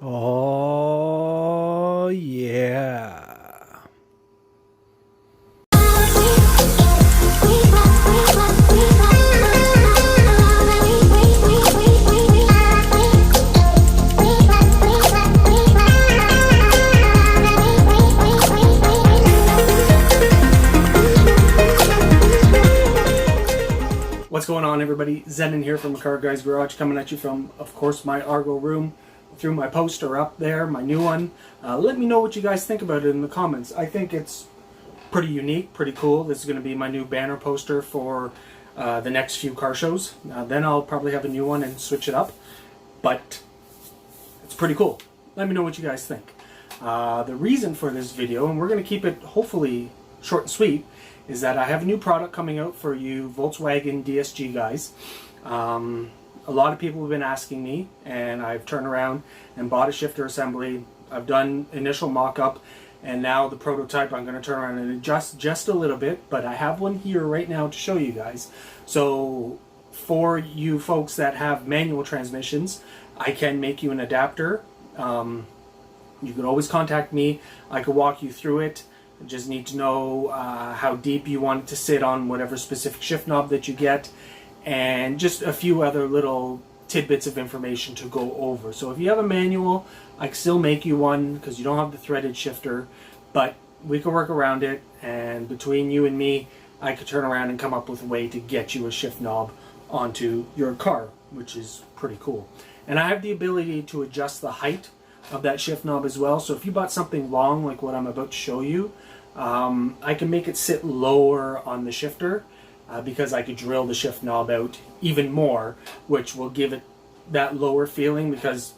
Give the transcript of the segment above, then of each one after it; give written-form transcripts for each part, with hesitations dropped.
Oh, yeah. What's going on, everybody? Zenon here from Car Guy's Garage, coming at you from, of course, my Argo room, through my poster up there, my new one. Let me know what you guys think about it in the comments. I think it's pretty unique, pretty cool. This is going to be my new banner poster for the next few car shows. Then I'll probably have a new one and switch it up, but it's pretty cool. Let me know what you guys think. The reason for this video, and we're going to keep it hopefully short and sweet, is that I have a new product coming out for you Volkswagen DSG guys. A lot of people have been asking me, and I've turned around and bought a shifter assembly. I've done initial mock-up, and now the prototype I'm going to turn around and adjust just a little bit, but I have one here right now to show you guys. So for you folks that have manual transmissions, I can make you an adapter. You can always contact me. I could walk you through it. You just need to know how deep you want it to sit on whatever specific shift knob that you get, and just a few other little tidbits of information to go over. So if you have a manual, I can still make you one because you don't have the threaded shifter, but we can work around it, and between you and me, I could turn around and come up with a way to get you a shift knob onto your car, which is pretty cool. And I have the ability to adjust the height of that shift knob as well. So if you bought something long like what I'm about to show you, I can make it sit lower on the shifter because I could drill the shift knob out even more, which will give it that lower feeling, because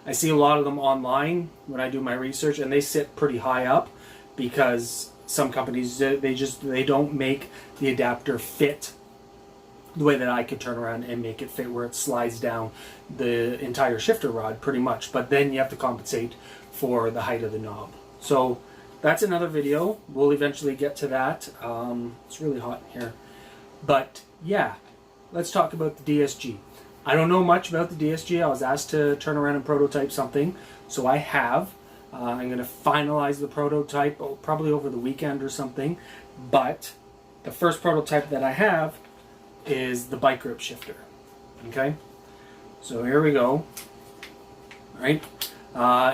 I see a lot of them online when I do my research and they sit pretty high up because some companies, they don't make the adapter fit the way that I could turn around and make it fit where it slides down the entire shifter rod pretty much, but then you have to compensate for the height of the knob. So that's another video. We'll eventually get to that. It's really hot in here. But yeah, let's talk about the DSG. I don't know much about the DSG. I was asked to turn around and prototype something, so I have. I'm going to finalize the prototype probably over the weekend or something, but the first prototype that I have is the bike grip shifter. Okay, so here we go. All right,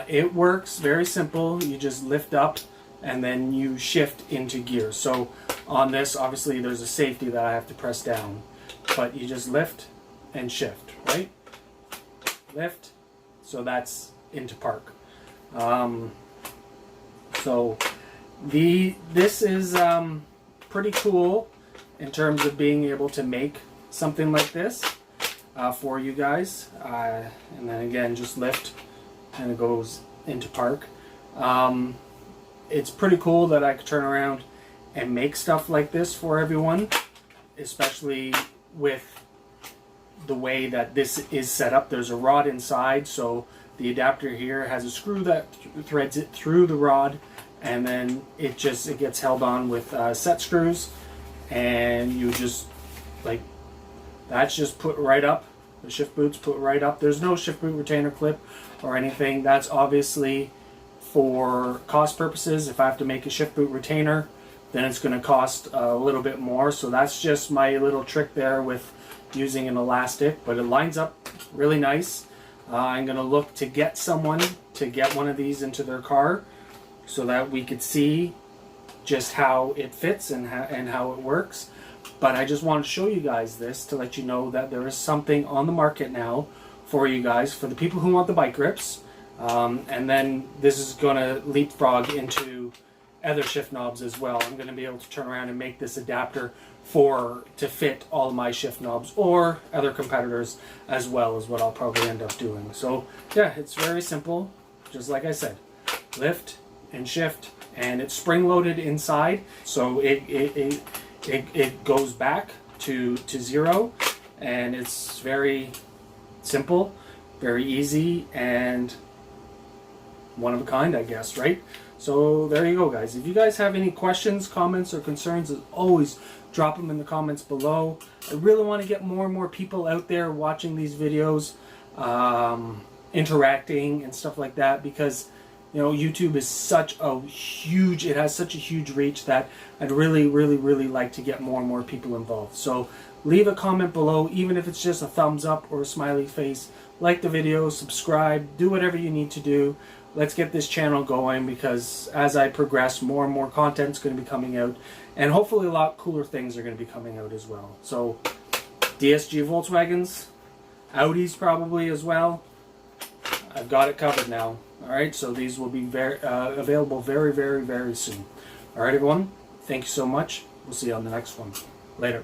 it works very simple. You just lift up and then you shift into gear. So on this, obviously there's a safety that I have to press down, but you just lift and shift, right? Lift, so that's into park. So this is pretty cool in terms of being able to make something like this for you guys. And then again, just lift and it goes into park. It's pretty cool that I could turn around and make stuff like this for everyone, especially with the way that this is set up. There's a rod inside, so the adapter here has a screw that threads it through the rod, and then it gets held on with set screws, and you just, like, that's just put right up. The shift boot's put right up. There's no shift boot retainer clip or anything. That's obviously for cost purposes. If I have to make a shift boot retainer, then it's going to cost a little bit more. So that's just my little trick there with using an elastic, but it lines up really nice. I'm going to look to get someone to get one of these into their car so that we could see just how it fits and how it works. But I just want to show you guys this to let you know that there is something on the market now for you guys, for the people who want the bike grips. And then this is going to leapfrog into other shift knobs as well. I'm going to be able to turn around and make this adapter to fit all of my shift knobs or other competitors as well, is what I'll probably end up doing. So yeah, it's very simple. Just like I said, lift and shift, and it's spring loaded inside, so it goes back to zero, and it's very simple, very easy, and one of a kind, I guess, right? So there you go, guys. If you guys have any questions, comments, or concerns, as always, drop them in the comments below. I really want to get more and more people out there watching these videos. interacting and stuff like that, because YouTube is it has such a huge reach that I'd really, really, really like to get more and more people involved. So leave a comment below, even if it's just a thumbs up or a smiley face. Like the video, subscribe, do whatever you need to do. Let's get this channel going, because as I progress, more and more content's going to be coming out, and hopefully a lot cooler things are going to be coming out as well. So DSG Volkswagens, Audis probably as well. I've got it covered now. Alright, so these will be available very, very, very soon. Alright, everyone, thank you so much. We'll see you on the next one. Later.